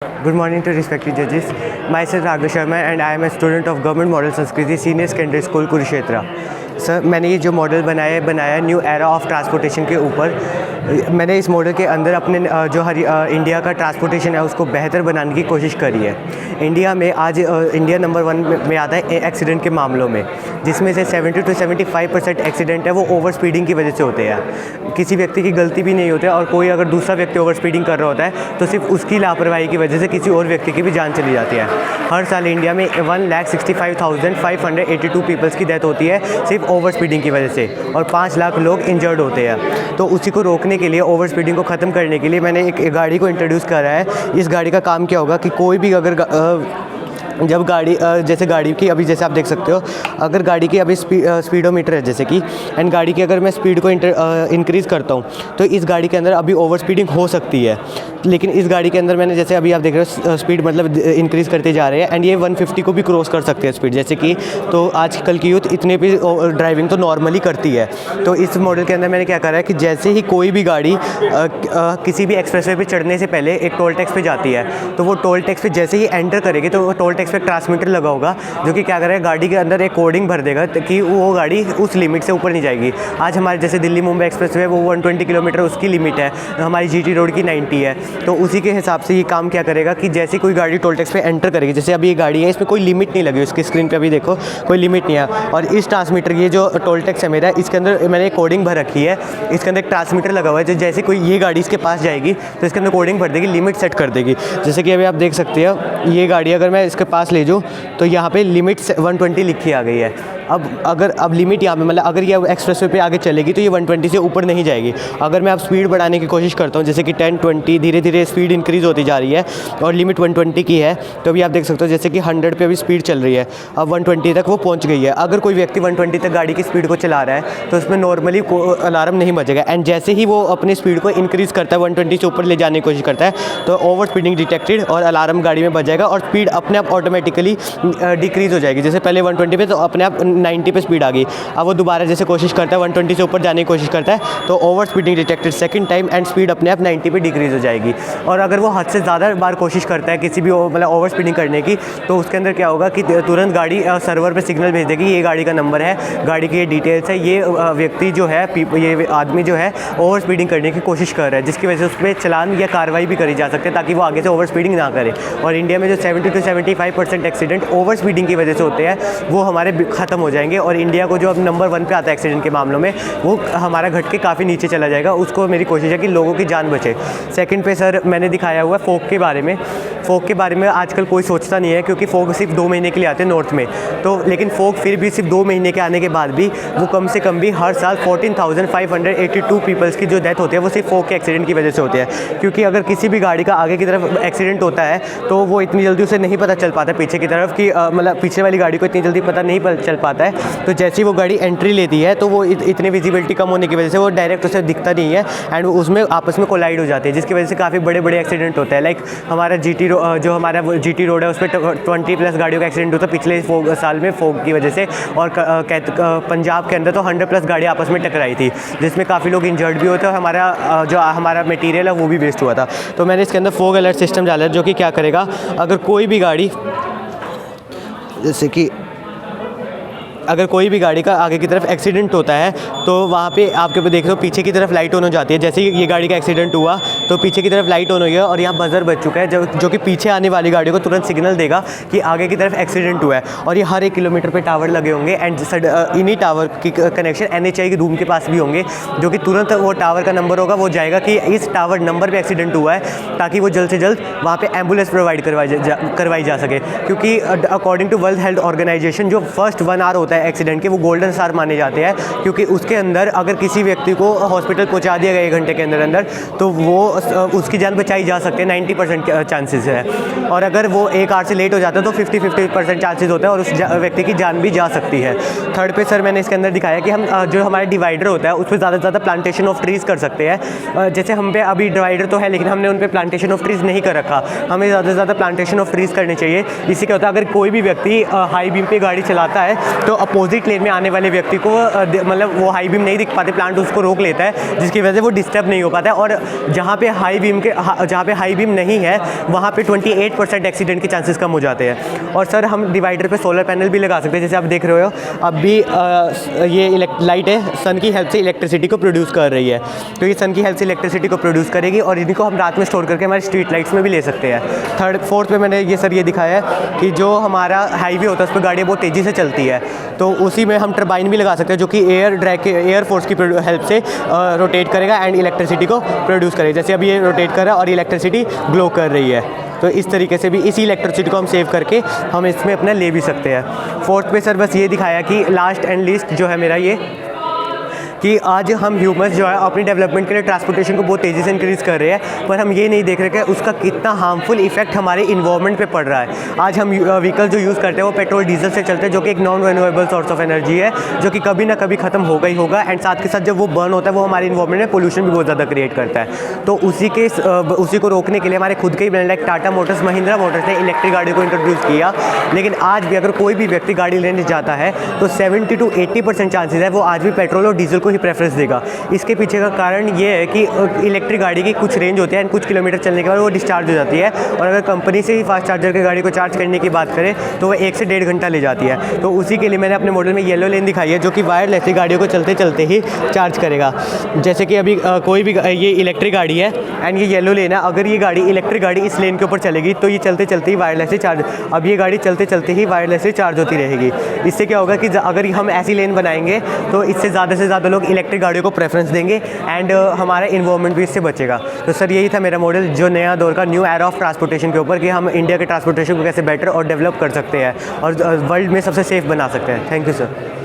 Good morning to respected judges. Myself Raghav Sharma and I am a student of Government Model Sanskriti Senior Secondary School Kurukshetra. Sir मैंने ये जो model बनाया new era of transportation के ऊपर। मैंने इस model के अंदर अपने इंडिया का ट्रांसपोर्टेशन है उसको बेहतर बनाने की कोशिश करी है। इंडिया में आज इंडिया नंबर 1 में आता है एक्सीडेंट के मामलों में, जिसमें से 70 to 75% एक्सीडेंट है वो ओवर स्पीडिंग की वजह से होते हैं। किसी व्यक्ति की गलती भी नहीं होती है और कोई अगर दूसरा व्यक्ति ओवर स्पीडिंग कर रहा होता है तो सिर्फ उसकी लापरवाही की वजह से किसी और व्यक्ति की भी जान चली जाती है। हर साल इंडिया में 1,65,582 पीपल्स की डेथ होती है सिर्फ ओवर स्पीडिंग की वजह से और 5 लाख लोग इंजर्ड होते हैं। तो उसी को रोकने के लिए, ओवर स्पीडिंग को ख़त्म करने के लिए मैंने एक गाड़ी को इंट्रोड्यूस करा है। इस गाड़ी का काम क्या होगा कि कोई भी अगर जब गाड़ी जैसे गाड़ी की अभी जैसे आप देख सकते हो, अगर गाड़ी की अभी स्पीडोमीटर है जैसे कि, एंड गाड़ी की अगर मैं स्पीड को इंक्रीज़ करता हूँ तो इस गाड़ी के अंदर अभी ओवर स्पीडिंग हो सकती है। लेकिन इस गाड़ी के अंदर मैंने जैसे अभी आप देख रहे हो स्पीड मतलब इंक्रीज़ करते जा रहे हैं एंड ये 150 को भी क्रॉस कर सकते हैं स्पीड जैसे कि। तो आजकल की यूथ इतने भी ड्राइविंग तो नॉर्मली करती है। तो इस मॉडल के अंदर मैंने क्या करा है कि जैसे ही कोई भी गाड़ी किसी भी एक्सप्रेसवे पे चढ़ने से पहले एक टोल टैक्स पे जाती है तो वो टोल टैक्स पे जैसे ही एंटर करेगी तो वो टोल टैक्स पे ट्रांसमीटर लगा होगा जो कि क्या करेगा, गाड़ी के अंदर एक कोडिंग भर देगा कि वो गाड़ी उस लिमिट से ऊपर नहीं जाएगी। आज हमारे जैसे दिल्ली मुंबई एक्सप्रेसवे वो 120 किलोमीटर उसकी लिमिट है, हमारी जीटी रोड की 90 है। तो उसी के हिसाब से ये काम क्या करेगा कि जैसे कोई गाड़ी टोल टैक्स पे एंटर करेगी, जैसे अभी ये गाड़ी है इसमें कोई लिमिट नहीं लगी, उसकी स्क्रीन पे अभी देखो कोई लिमिट नहीं है। और इस ट्रांसमीटर ये जो टोल टैक्स है मेरा, इसके अंदर मैंने एक कोडिंग भर रखी है, इसके अंदर एक ट्रांसमीटर लगा हुआ है। जैसे कोई ये गाड़ी इसके पास जाएगी तो इसके अंदर कोडिंग भर देगी, लिमिट सेट कर देगी। जैसे कि अभी आप देख सकते हो ये गाड़ी अगर मैं इसके पास ले जाऊँ तो यहाँ पे लिमिट 120 लिखी आ गई है। अब लिमिट यहाँ पे मतलब अगर ये एक्सप्रेसवे पे आगे चलेगी तो ये 120 से ऊपर नहीं जाएगी। अगर मैं अब स्पीड बढ़ाने की कोशिश करता हूँ जैसे कि 10, 20 धीरे धीरे स्पीड इंक्रीज़ होती जा रही है और लिमिट 120 की है, तो अभी आप देख सकते हो जैसे कि 100 पे अभी स्पीड चल रही है, अब 120 तक वो पहुँच गई है। अगर कोई व्यक्ति 120 तक गाड़ी की स्पीड को चला रहा है तो उसमें नॉर्मली अलार्म नहीं बजेगा एंड जैसे ही वो अपनी स्पीड को इंक्रीज़ करता है 120 से ऊपर ले जाने की कोशिश करता है तो ओवर स्पीडिंग डिटेक्टेड और अलार्म गाड़ी में बजेगा और स्पीड अपने आप ऑटोमेटिकली डिक्रीज़ हो जाएगी। जैसे पहले 120 पे तो अपने आप 90 पे स्पीड आ गई, अब वो दोबारा जैसे कोशिश करता है 120 से ऊपर जाने की कोशिश करता है तो over speeding detected second time and speed अपने आप 90 पे डिक्रीज़ हो जाएगी। और अगर वो हद से ज़्यादा बार कोशिश करता है किसी भी मतलब ओवर स्पीडिंग करने की तो उसके अंदर क्या होगा कि तुरंत गाड़ी सर्वर पे सिग्नल भेज देगी, ये गाड़ी का नंबर है, गाड़ी की ये डिटेल्स है, ये व्यक्ति जो है ये आदमी जो है ओवर स्पीडिंग करने की कोशिश कर रहा है, जिसकी वजह से उस पर चलान या कार्रवाई भी करी जा सकती है ताकि वो आगे से ओवर स्पीडिंग ना करे। और इंडिया में जो 70 to 75% एक्सीडेंट ओवर स्पीडिंग की वजह से होते हैं वो हमारे ख़त्म हो जाएंगे और इंडिया को जो अब नंबर 1 पे आता है एक्सीडेंट के मामलों में वो हमारा घट के काफ़ी नीचे चला जाएगा। उसको मेरी कोशिश है कि लोगों की जान बचे। सेकंड पे सर मैंने दिखाया हुआ है फोक के बारे में। फोक के बारे में आजकल कोई सोचता नहीं है क्योंकि फोक सिर्फ 2 महीने के लिए आते हैं नॉर्थ में, तो लेकिन फोक फिर भी सिर्फ 2 महीने के आने के बाद भी वो कम से कम भी हर साल 14,582 पीपल्स की जो डेथ होती है वो सिर्फ फोक के एक्सीडेंट की वजह से होती है। क्योंकि अगर किसी भी गाड़ी का आगे की तरफ एक्सीडेंट होता है तो वो इतनी जल्दी उसे नहीं पता चल पाता पीछे की तरफ कि मतलब पीछे वाली गाड़ी को इतनी जल्दी पता नहीं चल पाता है। तो जैसे ही वो गाड़ी एंट्री लेती है तो वो इतनी विजिबिलिटी कम होने की वजह से वो डायरेक्ट उसे दिखता नहीं है एंड उसमें आपस में कोलाइड हो जाती है, जिसकी वजह से काफ़ी बड़े बड़े एक्सीडेंट होते हैं। लाइक हमारा जो हमारा जीटी रोड है उस पर 20+ गाड़ियों का एक्सीडेंट होता है पिछले साल में फोग की वजह से। और पंजाब के अंदर तो 100+ गाड़ी आपस में टकराई थी जिसमें काफ़ी लोग इंजर्ड भी होते हैं और हमारा मटेरियल है वो भी वेस्ट हुआ था। तो मैंने इसके अंदर फोग अलर्ट सिस्टम डाला है जो कि क्या करेगा, अगर कोई भी गाड़ी जैसे कि अगर कोई भी गाड़ी का आगे की तरफ एक्सीडेंट होता है तो वहाँ पे आपके पे देख रहे हो पीछे की तरफ लाइट ऑन हो जाती है। जैसे ही ये गाड़ी का एक्सीडेंट हुआ तो पीछे की तरफ लाइट ऑन हुई है और यहाँ बजर बज चुका है जो कि पीछे आने वाली गाड़ी को तुरंत सिग्नल देगा कि आगे की तरफ एक्सीडेंट हुआ है। और ये हर 1 किलोमीटर पे टावर लगे होंगे एंड इन्हीं टावर की कनेक्शन NHAI के रूम के पास भी होंगे, जो कि तुरंत वो टावर का नंबर होगा वो जाएगा कि इस टावर नंबर पर एक्सीडेंट हुआ है ताकि वो जल्द से जल्द वहाँ पर एम्बुलेंस प्रोवाइड करवाई जा सके। क्योंकि according to World Health Organization जो फर्स्ट 1 आवर होता है एक्सीडेंट के वो गोल्डन स्टार माने जाते हैं, क्योंकि उसके अंदर अगर किसी व्यक्ति को हॉस्पिटल पहुंचा दिया गया 1 घंटे के अंदर तो वो उसकी जान बचाई जा सकती है, 90% चांसेस है। और अगर वो 1 आवर से लेट हो जाता है तो 50% चांसेस होता है और उस व्यक्ति की जान भी जा सकती है। थर्ड पे सर मैंने इसके अंदर दिखाया कि हम जो हमारा डिवाइडर होता है उस पर ज़्यादा से ज़्यादा प्लांटेशन ऑफ ट्रीज़ कर सकते हैं। जैसे हम पे अभी डिवाइडर तो है लेकिन हमने उन पर प्लांटेशन ऑफ ट्रीज़ नहीं कर रखा, हमें ज़्यादा से ज़्यादा प्लांटेशन ऑफ ट्रीज़ करनी चाहिए। इससे क्या होता है, अगर कोई भी व्यक्ति हाई बीम पे गाड़ी चलाता है तो अपोजिट लेन में आने वाले व्यक्ति को मतलब वो हाई बीम नहीं दिख पाते, प्लांट उसको रोक लेता है जिसकी वजह से वो डिस्टर्ब नहीं हो पाता है। और जहाँ पे जहाँ पे हाई बीम नहीं है वहाँ पे 28% एक्सीडेंट के चांसेस कम हो जाते हैं। और सर हम डिवाइडर पे सोलर पैनल भी लगा सकते हैं, जैसे आप देख रहे हो अब भी ये लाइट है सन की हेल्प से इलेक्ट्रिसिटी को प्रोड्यूस कर रही है, तो ये सन की हेल्प से इलेक्ट्रिसिटी को प्रोड्यूस करेगी और इनको हम रात में स्टोर करके हमारे स्ट्रीट लाइट्स में भी ले सकते हैं। फोर्थ पे मैंने ये दिखाया है कि जो हमारा हाईवे होता है उस पर गाड़ियाँ बहुत तेज़ी से चलती है, तो उसी में हम टरबाइन भी लगा सकते हैं जो कि एयर फोर्स की हेल्प से रोटेट करेगा एंड इलेक्ट्रिसिटी को प्रोड्यूस करेगा। जैसे अभी ये रोटेट कर रहा है और इलेक्ट्रिसिटी ग्लो कर रही है, तो इस तरीके से भी इसी इलेक्ट्रिसिटी को हम सेव करके हम इसमें अपना ले भी सकते हैं। फोर्थ पे सर बस ये दिखाया कि लास्ट एंड लीस्ट जो है मेरा ये कि आज हम ह्यूमंस जो है अपनी डेवलपमेंट के लिए ट्रांसपोर्टेशन को बहुत तेज़ी से इंक्रीज़ कर रहे हैं, पर हम ये नहीं देख रहे कि उसका कितना हार्मफुल इफेक्ट हमारे इन्वायरमेंट पे पड़ रहा है। आज हम व्हीकल जो यूज़ करते हैं वो पेट्रोल डीजल से चलते हैं, जो कि एक non renewable source of energy है, जो कि कभी ना कभी ख़त्म होगा ही होगा। एंड साथ के साथ जब वो बर्न होता है वो हमारे इन्वायरमेंट में पोल्यूशन भी बहुत ज़्यादा क्रिएट करता है। तो उसी को रोकने के लिए हमारे खुद के ही brand like Tata motors, Mahindra motors ने इलेक्ट्रिक गाड़ी को इंट्रोड्यूस किया। लेकिन आज भी अगर कोई भी व्यक्ति गाड़ी लेने जाता है तो 70 to 80% चांसेस है वो आज भी पेट्रोल और डीजल को ही प्रेफरेंस देगा। इसके पीछे का कारण ये है कि इलेक्ट्रिक गाड़ी की कुछ रेंज होती है एंड कुछ किलोमीटर चलने के बाद वो डिस्चार्ज हो जाती है, और अगर कंपनी से ही फास्ट चार्जर की गाड़ी को चार्ज करने की बात करें तो वो 1 से 1.5 घंटा ले जाती है। तो उसी के लिए मैंने अपने मॉडल में येलो लेन दिखाई है, जो कि वायरलेसली गाड़ियों को चलते चलते ही चार्ज करेगा। जैसे कि अभी कोई भी ये इलेक्ट्रिक गाड़ी है एंड ये येलो लेन है, अगर ये गाड़ी इलेक्ट्रिक गाड़ी इस लेन के ऊपर चलेगी तो ये चलते चलते ही वायरलेसली चार्ज, अब ये गाड़ी चलते चलते ही वायरलेसली चार्ज होती रहेगी। इससे क्या होगा कि अगर हम ऐसी लेन बनाएंगे तो इससे ज़्यादा लोग इलेक्ट्रिक गाड़ियों को प्रेफरेंस देंगे एंड हमारा इन्वायरमेंट भी इससे बचेगा। तो सर यही था मेरा मॉडल जो नया दौर का न्यू एरा ऑफ ट्रांसपोर्टेशन के ऊपर, कि हम इंडिया के ट्रांसपोर्टेशन को कैसे बेटर और डेवलप कर सकते हैं और वर्ल्ड में सबसे सेफ बना सकते हैं। Thank you sir.